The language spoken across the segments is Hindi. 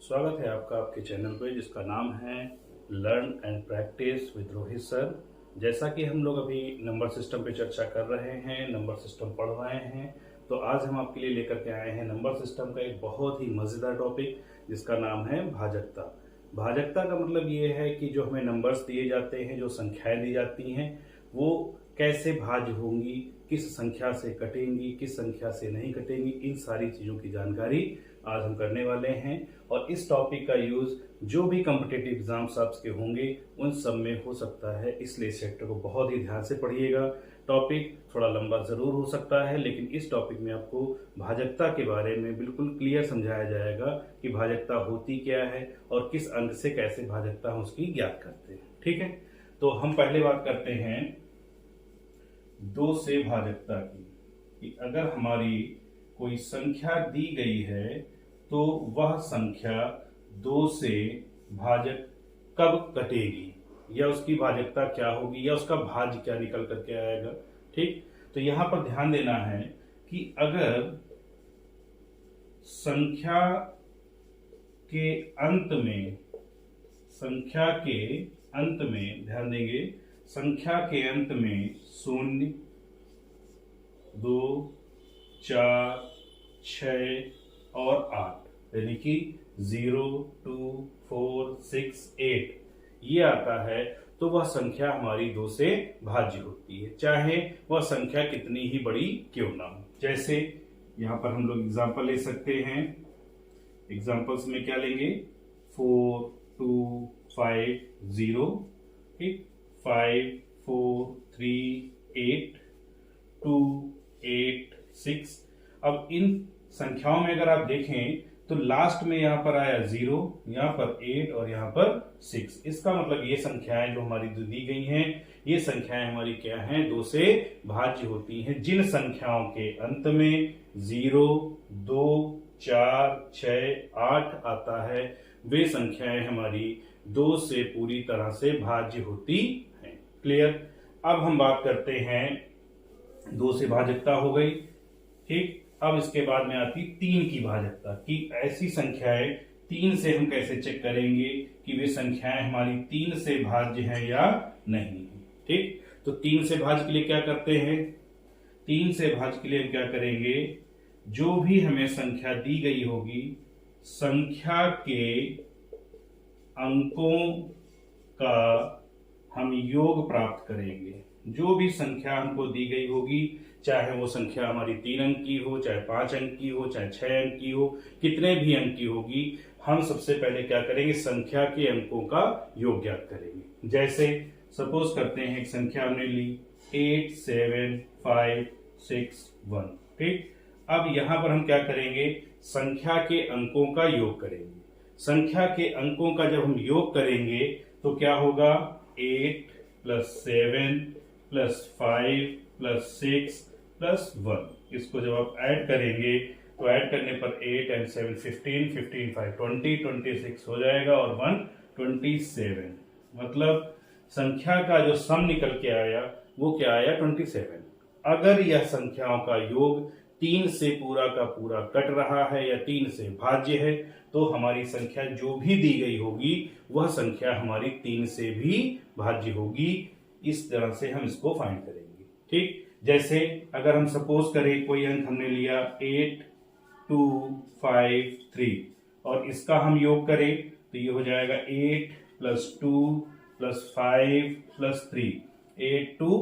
स्वागत है आपका आपके चैनल पे जिसका नाम है learn and practice with Rohit sir. जैसा कि हम लोग अभी नंबर सिस्टम पे चर्चा कर रहे हैं, नंबर सिस्टम पढ़ रहे हैं, तो आज हम आपके लिए लेकर के आए हैं नंबर सिस्टम का एक बहुत ही मज़ेदार टॉपिक जिसका नाम है भाजकता। भाजकता का मतलब ये है कि जो हमें नंबर्स दिए जाते हैं, जो संख्याएं दी जाती हैं, वो कैसे भाज्य होंगी, किस संख्या से कटेंगी, किस संख्या से नहीं कटेंगी, इन सारी चीज़ों की जानकारी आज हम करने वाले हैं। और इस टॉपिक का यूज़ जो भी कॉम्पिटिटिव एग्जाम्स आपके होंगे उन सब में हो सकता है, इसलिए इस चैप्टर को बहुत ही ध्यान से पढ़िएगा। टॉपिक थोड़ा लंबा ज़रूर हो सकता है, लेकिन इस टॉपिक में आपको भाजकता के बारे में बिल्कुल क्लियर समझाया जाएगा कि भाजकता होती क्या है और किस अंक से कैसे भाजकता हम उसकी ज्ञात करते हैं। ठीक है, तो हम पहले बात करते हैं दो से भाजकता की, कि अगर हमारी कोई संख्या दी गई है तो वह संख्या दो से भाजक कब कटेगी, या उसकी भाजकता क्या होगी, या उसका भाज्य क्या निकल करके आएगा। ठीक, तो यहां पर ध्यान देना है कि अगर संख्या के अंत में ध्यान देंगे, संख्या के अंत में 0, 2, 4, 6 और 8 यानी कि 0, 2, 4, 6, 8 ये आता है, तो वह संख्या हमारी 2 से भाज्य होती है, चाहे वह संख्या कितनी ही बड़ी क्यों ना हो। जैसे यहां पर हम लोग एग्जांपल ले सकते हैं। एग्जांपल्स में क्या लेंगे, 4, 2, 5, 0, ठीक, 5, 4, 3, 8, 2, 8, 6। अब इन संख्याओं में अगर आप देखें तो लास्ट में यहां पर आया 0, यहां पर 8 और यहां पर 6। इसका मतलब ये संख्याएं जो हमारी दी गई हैं, ये संख्याएं हमारी क्या हैं, 2 से भाज्य होती हैं। जिन संख्याओं के अंत में 0, 2, 4, 6, 8 आता है, वे संख्याएं हमारी 2 से पूरी तरह से भाज्य होती हैं। क्लियर। अब हम बात करते हैं, 2 से भाजकता हो गई, ठीक। अब इसके बाद में आती 3 की भाजकता, कि ऐसी संख्याएं 3 से हम कैसे चेक करेंगे कि वे संख्याएं हमारी 3 से भाज्य हैं या नहीं। ठीक, तो 3 से भाज्य के लिए क्या करते हैं, 3 से भाज्य के लिए हम क्या करेंगे, जो भी हमें संख्या दी गई होगी, संख्या के अंकों का हम योग प्राप्त करेंगे। जो भी संख्या हमको दी गई होगी, चाहे वो संख्या हमारी 3 अंक की हो, चाहे 5 अंक की हो, चाहे 6 अंक की हो, कितने भी अंक की होगी, हम सबसे पहले क्या करेंगे, संख्या के अंकों का योग ज्ञात करेंगे। जैसे सपोज करते हैं एक संख्या हमने ली 8, 7, 5, 6, 1। ठीक, अब यहां पर हम क्या करेंगे, संख्या के अंकों का योग करेंगे। संख्या के अंकों का जब हम योग करेंगे तो क्या होगा, 8 + 7 + 5 + 6 + 1। इसको जब आप ऐड करेंगे तो ऐड करने पर 8 and 7 15, 15 5 20, 26 हो जाएगा और 1 27। मतलब संख्या का जो सम निकल के आया वो क्या आया, 27। अगर यह संख्याओं का योग 3 से पूरा का पूरा कट रहा है या 3 से भाज्य है, तो हमारी संख्या जो भी दी गई होगी वह संख्या हमारी 3 से भी भाज्य होगी। इस तरह से हम इसको फाइंड करेंगे। ठीक, जैसे अगर हम सपोज करें कोई अंक हमने लिया 8, 2, 5, 3 और इसका हम योग करें तो ये हो जाएगा 8 + 2 + 5 + 3, 8, 2,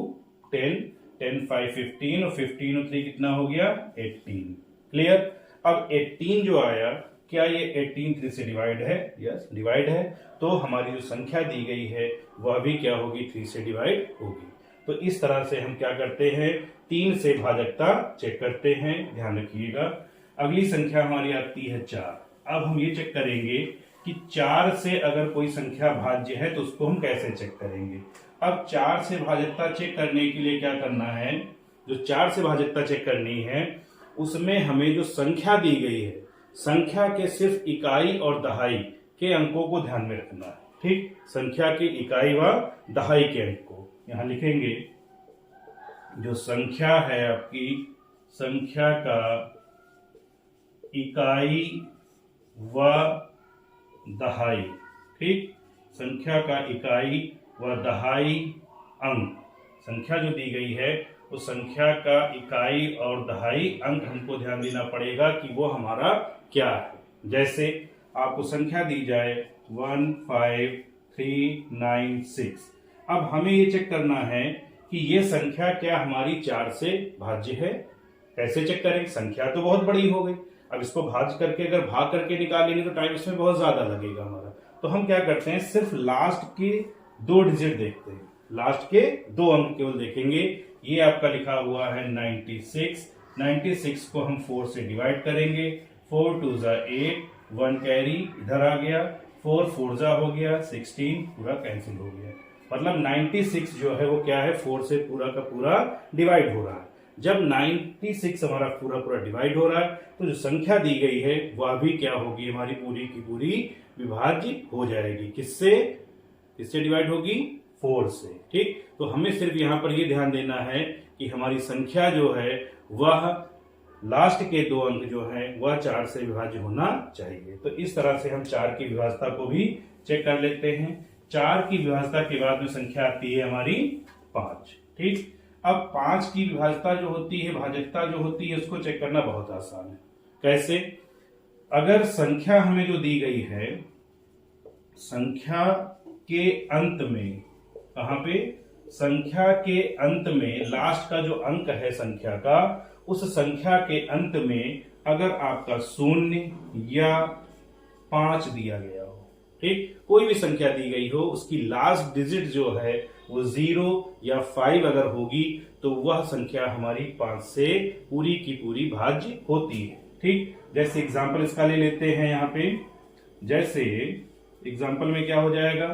10, 10, 5, 15 और 15 और 3 कितना हो गया, 18। क्लियर। अब 18 जो आया, क्या ये 18 3 से डिवाइड है, यस डिवाइड है, तो हमारी जो संख्या दी गई है वह भी क्या होगी, 3 से डिवाइड होगी। तो इस तरह से हम क्या करते हैं, 3 से भाजकता चेक करते हैं, ध्यान रखिएगा। अगली संख्या हमारी आती है 4। अब हम ये चेक करेंगे कि 4 से अगर कोई संख्या भाज्य है तो उसको हम कैसे चेक करेंगे। अब 4 से भाजकता चेक करने के लिए क्या करना है, जो 4 से भाजकता चेक करनी है उसमें हमें जो संख्या दी गई है, संख्या के सिर्फ इकाई और दहाई के अंकों को ध्यान में रखना है। ठीक, संख्या के इकाई व दहाई के अंक को यहां लिखेंगे। जो संख्या है आपकी, संख्या का इकाई व दहाई। ठीक, संख्या का इकाई व दहाई अंक। संख्या जो दी गई है उस संख्या का इकाई और दहाई अंक हमको ध्यान देना पड़ेगा कि वो हमारा क्या है। जैसे आपको संख्या दी जाए 15396। अब हमें ये चेक करना है कि ये संख्या क्या हमारी 4 से भाज्य है। कैसे चेक करें? संख्या तो बहुत बड़ी हो गई, अब इसको भाज्य करके अगर भाग करके निकालेंगे तो टाइम इसमें बहुत ज्यादा लगेगा हमारा। तो हम क्या करते हैं, सिर्फ लास्ट के 2 डिजिट देखते हैं, लास्ट के 2 अंक केवल देखेंगे। ये आपका लिखा हुआ है 96। 96 को हम 4 से डिवाइड करेंगे। 4 2 जा 8, 1 कैरी इधर आ गया, 4 4 जा हो गया 16, पूरा कैंसिल हो गया। मतलब 96 जो है वो क्या है, 4 से पूरा का पूरा डिवाइड हो रहा है। जब 96 हमारा पूरा पूरा डिवाइड हो रहा है तो जो संख्या दी गई है वह भी क्या होगी, हमारी पूरी की पूरी विभाज्य हो जाएगी। किससे किससे डिवाइड होगी? 4 से। ठीक, तो हमें सिर्फ यहाँ पर ये ध्यान देना है कि हमारी संख्या जो है वह लास्ट के 2 अंक जो है वह 4 से विभाज्य होना चाहिए। तो इस तरह से हम 4 की विभाज्यता को भी चेक कर लेते हैं। 4 की विभाज्यता के बाद में संख्या आती है हमारी 5। ठीक, अब 5 की विभाज्यता जो होती है, भाजकता जो होती है, उसको चेक करना बहुत आसान है। कैसे? अगर संख्या हमें जो दी गई है, संख्या के अंत में, कहां पे? संख्या के अंत में लास्ट का जो अंक है संख्या का, उस संख्या के अंत में अगर आपका 0 या 5 दिया गया हो, ठीक, कोई भी संख्या दी गई हो, उसकी लास्ट डिजिट जो है वो 0 या 5 अगर होगी तो वह संख्या हमारी 5 से पूरी की पूरी भाज्य होती है। ठीक, जैसे एग्जांपल इसका ले लेते हैं यहाँ पे। जैसे एग्जांपल में क्या हो जाएगा,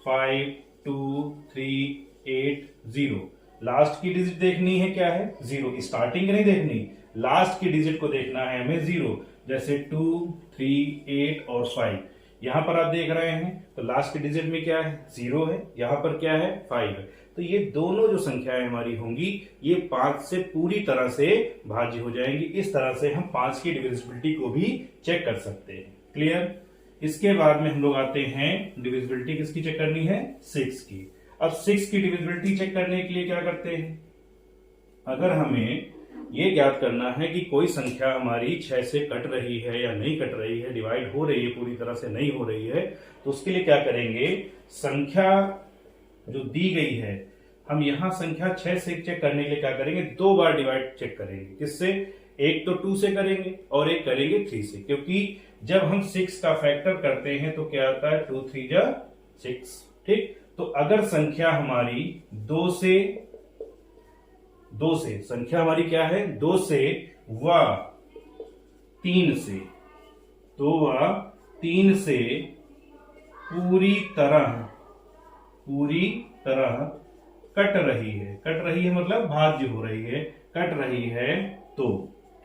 5 2 3 8 0। लास्ट की डिजिट देखनी है क्या है? 0। स्टार्टिंग नहीं देखनी, लास्ट की डिजिट को देखना है हमें 0। जैसे 2 3 8 और 5 यहां पर आप देख रहे हैं तो लास्ट की डिजिट में क्या है? 0 है। यहां पर क्या है? 5 है। तो ये दोनों जो संख्याएं हमारी होंगी ये 5 से पूरी तरह से भाज्य हो जाएंगी। इस तरह से हम 5 की डिविजिबिलिटी को भी चेक कर सकते हैं। क्लियर? इसके बाद में हम लोग आते हैं, डिविजिबिलिटी किसकी चेक करनी है? 6 की। अब 6 की डिविजिबिलिटी चेक करने के लिए क्या करते हैं, अगर हमें ये ज्ञात करना है कि कोई संख्या हमारी 6 से कट रही है या नहीं कट रही है, डिवाइड हो रही है पूरी तरह से नहीं हो रही है, तो उसके लिए क्या करेंगे, संख्या जो दी गई है हम यहां संख्या 6 से चेक करने के लिए क्या करेंगे, 2 बार डिवाइड चेक करेंगे। किससे? एक तो 2 से करेंगे और एक करेंगे 3 से, क्योंकि जब हम 6 का फैक्टर करते हैं तो क्या आता है, 2 3 जा 6। ठीक, तो अगर संख्या हमारी 2 से संख्या हमारी क्या है, 2 से व 3 से, तो वह 3 से पूरी तरह कट रही है मतलब भाज्य हो रही है, कट रही है तो।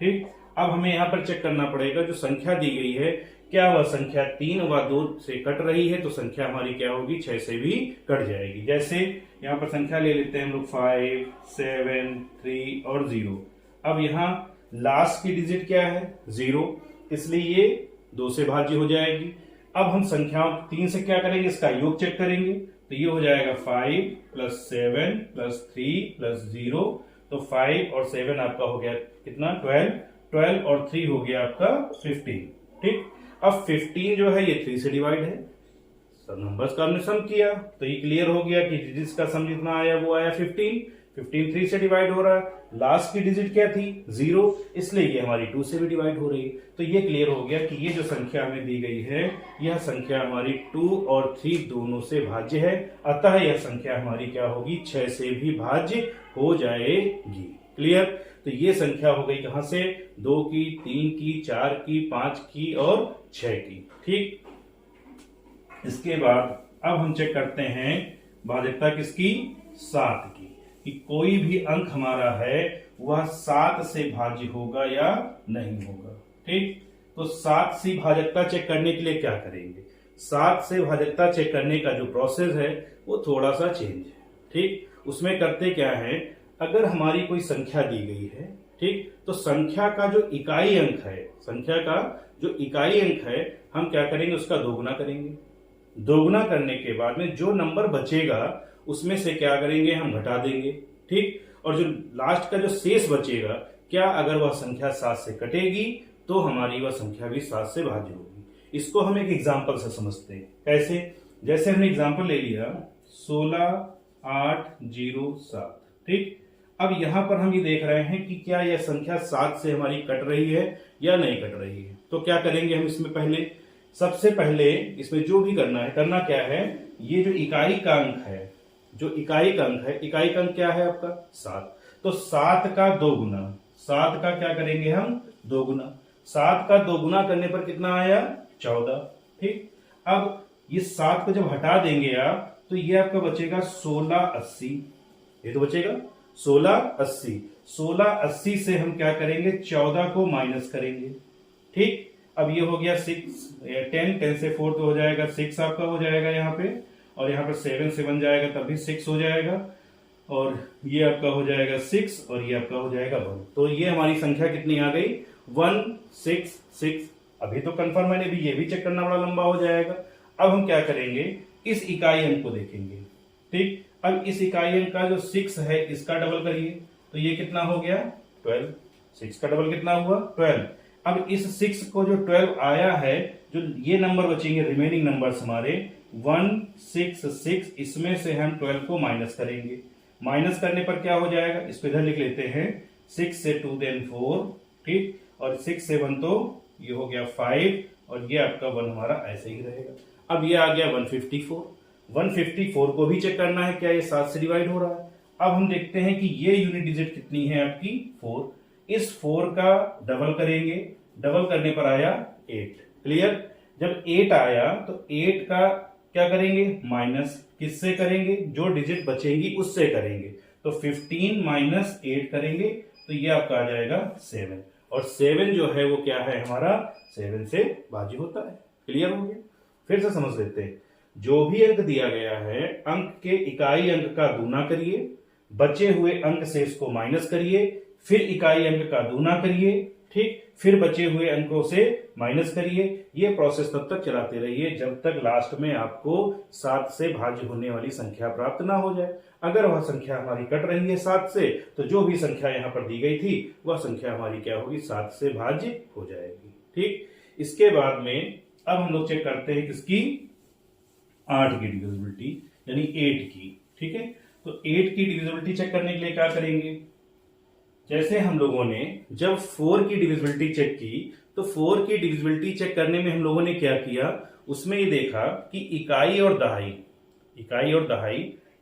ठीक, अब हमें यहां पर चेक करना पड़ेगा जो संख्या दी गई है क्या वह संख्या 3 व 2 से कट रही है, तो संख्या हमारी क्या होगी, 6 से भी कट जाएगी। जैसे यहां पर संख्या ले लेते हैं हम लोग 5 7 3 और 0। अब यहां लास्ट की डिजिट क्या है, 0, इसलिए ये 2 से भाज्य हो जाएगी। अब हम संख्याओं 3 से क्या करेंगे, इसका योग चेक करेंगे, तो ये हो जाएगा 5 + 7 + 3 + 0। तो 5 और 7 आपका हो गया कितना, 12 और 3 हो गया आपका 15। ठीक, अब 15 जो है ये 3 से डिवाइड है, नंबर्स का हमने सम किया तो ये क्लियर हो गया कि डिजिट्स का सम जितना आया वो आया 15। 15 3 से डिवाइड हो रहा है, लास्ट की डिजिट क्या थी, 0, इसलिए ये हमारी 2 से भी डिवाइड हो रही है। तो ये क्लियर हो गया कि ये जो संख्या हमें दी गई है यह संख्या हमारी 2 और 3 दोनों से भाज्य है, अतः यह संख्या हमारी क्या होगी, 6 से भी भाज्य हो जाएगी। क्लियर? तो ये संख्या हो गई कहां से, 2 की, 3 की, 4 की, 5 की और 6 की। ठीक, इसके बाद अब हम चेक करते हैं भाज्यता किसकी, 7 की, कि कोई भी अंक हमारा है वह 7 से भाज्य होगा या नहीं होगा। ठीक, तो 7 से भाज्यता चेक करने के लिए क्या करेंगे, 7 से भाज्यता चेक करने का जो प्रोसेस है वो थोड़ा सा चेंज है। ठीक, उसमें करते क्या है, अगर हमारी कोई संख्या दी गई है, ठीक। तो संख्या का जो इकाई अंक है, संख्या का जो इकाई अंक है, हम क्या करेंगे, उसका दोगुना करेंगे। दोगुना करने के बाद में जो नंबर बचेगा उसमें से क्या करेंगे, हम घटा देंगे। ठीक। और जो लास्ट का जो शेष बचेगा, क्या अगर वह संख्या 7 से कटेगी तो हमारी वह संख्या भी 7 से भाज्य होगी। इसको हम एक एग्जाम्पल से समझते हैं। कैसे? जैसे हमने एग्जाम्पल ले लिया 16807। ठीक। अब यहां पर हम ये देख रहे हैं कि क्या यह संख्या 7 से हमारी कट रही है या नहीं कट रही है। तो क्या करेंगे हम इसमें, पहले सबसे पहले इसमें जो भी करना है, करना क्या है, ये जो इकाई का अंक है, जो इकाई का अंक है, इकाई का अंक क्या है आपका 7। तो 7 का दोगुना, 7 का क्या करेंगे हम, दोगुना। 7 का दोगुना करने पर कितना आया, 14। ठीक। अब ये 7 को जब हटा देंगे आप तो ये आपका बचेगा 1680। ये तो बचेगा 1680। 1680 से हम क्या करेंगे, 14 को माइनस करेंगे। ठीक। अब ये हो गया 6, 10 से 4 तो हो जाएगा 6 आपका हो जाएगा यहाँ पे, और यहाँ पर 7 से बन जाएगा तब भी 6 हो जाएगा, और ये आपका हो जाएगा 6 और ये आपका हो जाएगा 1। तो ये हमारी संख्या कितनी आ गई, 166। अभी तो कंफर्म मैंने भी, ये भी चेक करना बड़ा लंबा हो जाएगा। अब हम क्या करेंगे, इस इकाई अंक को देखेंगे। ठीक। अब इस इकाई अंक का जो 6 है इसका डबल करिए तो ये कितना हो गया, 12। 6 का डबल कितना हुआ, 12। अब इस 6 को जो 12 आया है, जो ये नंबर बचेंगे रिमेनिंग नंबर्स हमारे 166, इसमें से हम 12 को माइनस करेंगे। माइनस करने पर क्या हो जाएगा, इसको इधर लिख लेते हैं, 6 से 2 देन 4। ठीक। और 6 से 1 तो ये हो गया 5, और ये आपका 1 हमारा ऐसे ही रहेगा। अब ये आ गया 154। 154 को भी चेक करना है, क्या ये 7 से डिवाइड हो रहा है। अब हम देखते हैं कि ये यूनिट डिजिट कितनी है आपकी, 4। इस 4 का डबल करेंगे, डबल करने पर आया 8। क्लियर? जब 8 आया तो 8 का क्या करेंगे, माइनस। किससे करेंगे, जो डिजिट बचेंगी उससे करेंगे। तो 15 माइनस 8 करेंगे तो ये आपका आ जाएगा 7। और 7 जो है वो क्या है हमारा, 7 से भाज्य होता है। क्लियर हो गया? फिर से समझ लेते हैं। जो भी अंक दिया गया है, अंक के इकाई अंक का दूना करिए, बचे हुए अंक से इसको माइनस करिए, फिर इकाई अंक का दूना करिए। ठीक। फिर बचे हुए अंकों से माइनस करिए। ये प्रोसेस तब तक चलाते रहिए जब तक लास्ट में आपको 7 से भाज्य होने वाली संख्या प्राप्त ना हो जाए। अगर वह संख्या हमारी कट रही है 7 से, तो जो भी संख्या यहां पर दी गई थी वह संख्या हमारी क्या होगी, 7 से भाज्य हो जाएगी। ठीक। इसके बाद में अब हम लोग चेक करते हैं किसकी, 8 की डिविजिबिलिटी, यानी 8 की। ठीक है। तो 8 की डिविजिबिलिटी चेक करने के लिए क्या करेंगे, जैसे हम लोगों ने जब 4 की डिविजिबिलिटी चेक की, तो 4 की डिविजिबिलिटी चेक करने में हम लोगों ने क्या किया, उसमें ये देखा कि इकाई और दहाई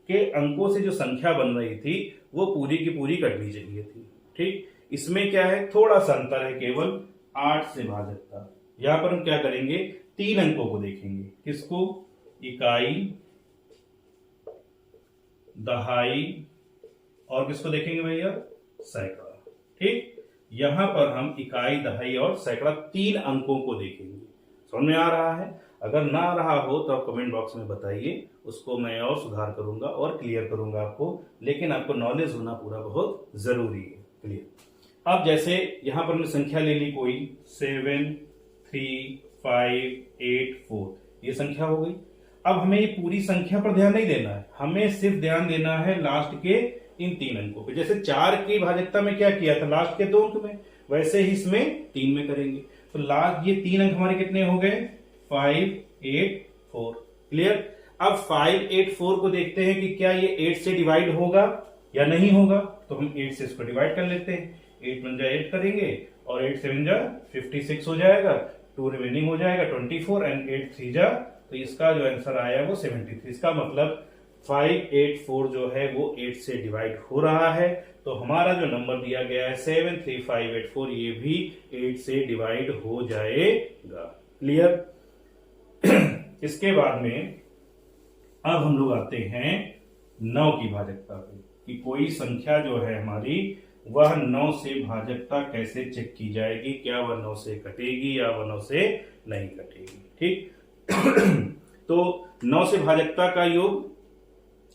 के अंकों से जो संख्या बन रही थी वो पूरी की पूरी कटनी चाहिए थी। ठीक। इसमें क्या है, थोड़ा सा अंतर है, केवल 8 से भाजकता। यहां पर हम क्या करेंगे, 3 अंकों को देखेंगे। किसको, इकाई, दहाई, और किसको देखेंगे भैया, सैकड़ा। ठीक। यहां पर हम इकाई, दहाई और सैकड़ा 3 अंकों को देखेंगे। समझ में आ रहा है? अगर ना आ रहा हो तो आप कमेंट बॉक्स में बताइए, उसको मैं और सुधार करूंगा और क्लियर करूंगा आपको। लेकिन आपको नॉलेज होना पूरा बहुत जरूरी है। क्लियर? अब जैसे यहां पर हमने संख्या ले ली कोई 7, 3, 5, 8, 4, ये संख्या हो गई। अब हमें ये पूरी संख्या पर ध्यान नहीं देना है, हमें सिर्फ ध्यान देना है लास्ट के इन 3 अंकों पे। जैसे 4 की भाजकता में क्या किया था, लास्ट के 2 अंक में, वैसे ही इसमें 3 में करेंगे। तो लास्ट ये 3 अंक हमारे कितने हो गए, 5, 8, 4। क्लियर? अब 5, 8, 4 को देखते हैं कि क्या ये 8 से डिवाइड होगा या नहीं होगा। तो हम 8 से इसको डिवाइड कर लेते हैं। 8 1 जा 8 करेंगे और 8 7 जा 56 हो जाएगा, 2 रिमेनिंग हो जाएगा 24, एंड 8 3 जा, तो इसका जो आंसर आया वो 73। इसका मतलब 5, 8, 4 जो है वो 8 से डिवाइड हो रहा है। तो हमारा जो नंबर दिया गया है 7, 3, 5, 8, 4, ये भी 8 से डिवाइड हो जाएगा। क्लियर? इसके बाद में अब हम लोग आते हैं 9 की भाजकता पे, कि कोई संख्या जो है हमारी वह 9 से भाजकता कैसे चेक की जाएगी, क्या वह 9 से कटेगी या वह 9 से नहीं कटेगी। ठीक। तो 9 से भाजकता का योग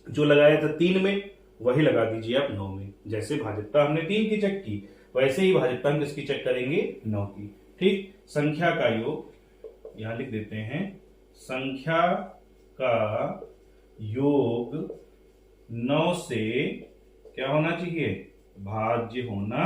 जो लगाया था 3 में, वही लगा दीजिए आप 9 में। जैसे भाजकता हमने 3 की चेक की, वैसे ही भाजकता हम किसकी चेक करेंगे, 9 की। ठीक, संख्या का योग यहां लिख देते हैं, संख्या का योग 9 से क्या होना चाहिए, भाज्य होना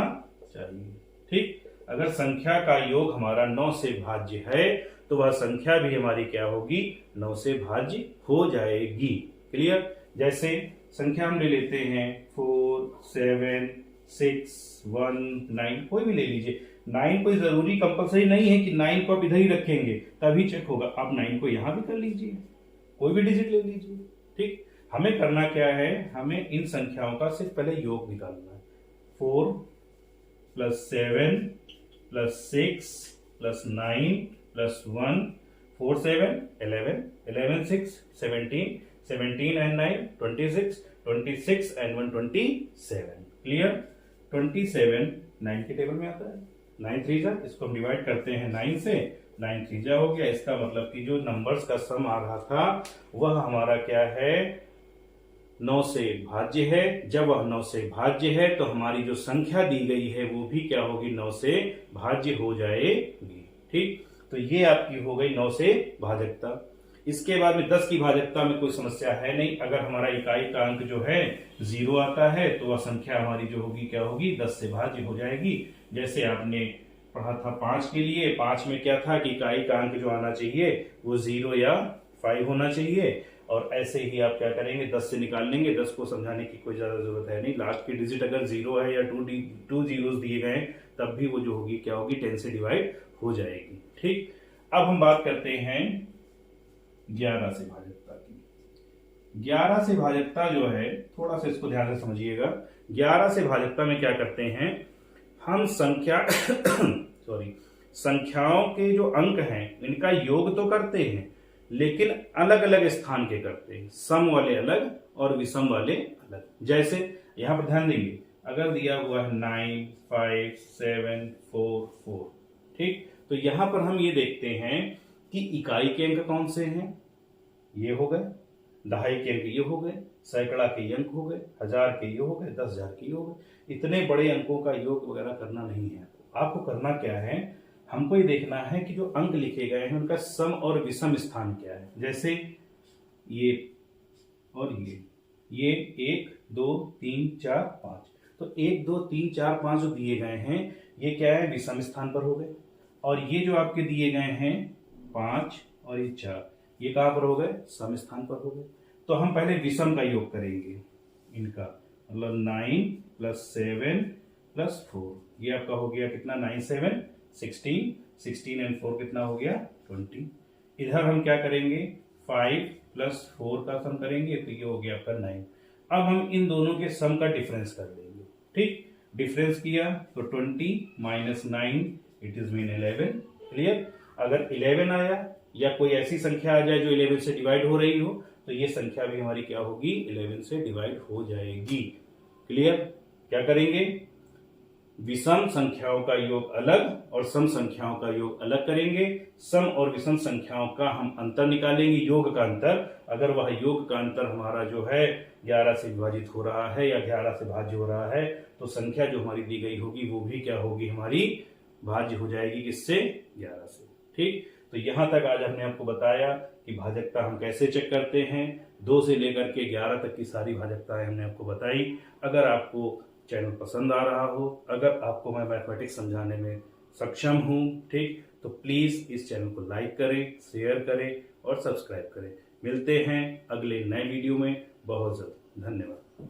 चाहिए। ठीक, अगर संख्या का योग हमारा 9 से भाज्य है तो वह संख्या भी हमारी क्या होगी, 9 से भाज्य हो जाएगी। क्लियर। जैसे संख्या हम ले लेते हैं 4, 7, 6, 1, 9, कोई भी ले लीजिए। 9 कोई जरूरी कंपलसरी नहीं है कि 9 को आप इधर ही रखेंगे तभी चेक होगा, आप 9 को यहां भी कर लीजिए, कोई भी डिजिट ले लीजिए। ठीक, हमें करना क्या है, हमें इन संख्याओं का सिर्फ पहले योग निकालना है। 4 + 7 + 6 + 9 + 1, 4, 7, 11, 11, 6, 17, 17 and 9, 26, 26 and 1, 27। क्लियर। 27 9 के टेबल में आता है, 9 3 जा, इसको हम डिवाइड करते हैं 9 से, 9 3 जा हो गया। इसका मतलब कि जो नंबर्स का सम आ रहा था वह हमारा क्या है, 9 से भाज्य है। जब वह 9 से भाज्य है तो हमारी जो संख्या दी गई है वो भी क्या होगी, 9 से भाज्य हो जाएगी। ठीक, तो ये आपकी हो गई 9 से भाजकता। इसके बाद में 10 की भाजकता में कोई समस्या है नहीं। अगर हमारा इकाई का अंक जो है 0 आता है तो वह संख्या हमारी जो होगी क्या होगी, 10 से भाज्य हो जाएगी। जैसे आपने पढ़ा था 5 के लिए, 5 में क्या था कि इकाई का अंक जो आना चाहिए वो 0 या 5 होना चाहिए। और ऐसे ही आप क्या करेंगे, 10 से निकाल लेंगे। 10 को समझाने की कोई ज्यादा जरूरत है नहीं, लास्ट की डिजिट अगर 0 है या 2 जीरोस दिए गए तब भी वो जो होगी क्या होगी, 10 से डिवाइड हो जाएगी। ठीक, अब हम बात करते हैं 11 से भाजकता की। 11 से भाजकता जो है, थोड़ा सा इसको ध्यान से समझिएगा। 11 से भाजकता में क्या करते हैं हम, संख्या संख्याओं के जो अंक हैं इनका योग तो करते हैं लेकिन अलग अलग स्थान के करते हैं, सम वाले अलग और विषम वाले अलग। जैसे यहां पर ध्यान देंगे, अगर दिया हुआ है 9, 5, 7, 4, 4, ठीक, तो यहां पर हम ये देखते हैं कि इकाई के अंक कौन से हैं, ये हो गए, दहाई के अंक ये हो गए, सैकड़ा के अंक हो गए, 1000 के ये हो गए, 10,000 के ये हो गए। इतने बड़े अंकों का योग वगैरह करना नहीं है। आपको करना क्या है, हमको ये देखना है कि जो अंक लिखे गए हैं उनका सम और विषम स्थान क्या है। जैसे ये और ये 1, 2, 3, 4, 5, तो 1, 2, 3, 4, 5 जो दिए गए हैं ये क्या है, विषम स्थान पर हो गए। और ये जो आपके दिए गए हैं 5 और ये 4, ये कहां पर हो गए, सम स्थान पर हो गए। तो हम पहले विषम का योग करेंगे इनका, मतलब 9 + 7 + 4, ये आपका हो गया कितना, 9, 7, 16, 16 and 4 कितना हो गया, 20। इधर हम क्या करेंगे, 5 + 4 का सम करेंगे तो ये हो गया आपका 9। अब हम इन दोनों के सम का डिफरेंस कर लेंगे। ठीक, डिफरेंस किया तो 20 - 9 इट इज मीन 11। क्लियर। अगर 11 आया या कोई ऐसी संख्या आ जाए जो 11 से डिवाइड हो रही हो तो ये संख्या भी हमारी क्या होगी, 11 से डिवाइड हो जाएगी। क्लियर। क्या करेंगे, विषम संख्याओं का योग अलग और सम संख्याओं का योग अलग करेंगे। सम और विषम संख्याओं का हम अंतर निकालेंगे, योग का अंतर। अगर वह योग का अंतर हमारा जो है 11 से विभाजित हो रहा है या 11 से भाज्य हो रहा है तो संख्या जो हमारी दी गई होगी वो भी क्या होगी, हमारी भाज्य हो जाएगी, किससे, 11 से। ठीक, तो यहां तक आज हमने आपको बताया कि भाजकता हम कैसे चेक करते हैं। 2 से लेकर के 11 तक की सारी भाजकताएं हमने आपको बताई। अगर आपको चैनल पसंद आ रहा हो, अगर आपको मैं मैथमेटिक्स समझाने में सक्षम हूं, ठीक, तो प्लीज इस चैनल को लाइक करें, शेयर करें और सब्सक्राइब करें। मिलते हैं अगले नए वीडियो में बहुत जल्द। धन्यवाद।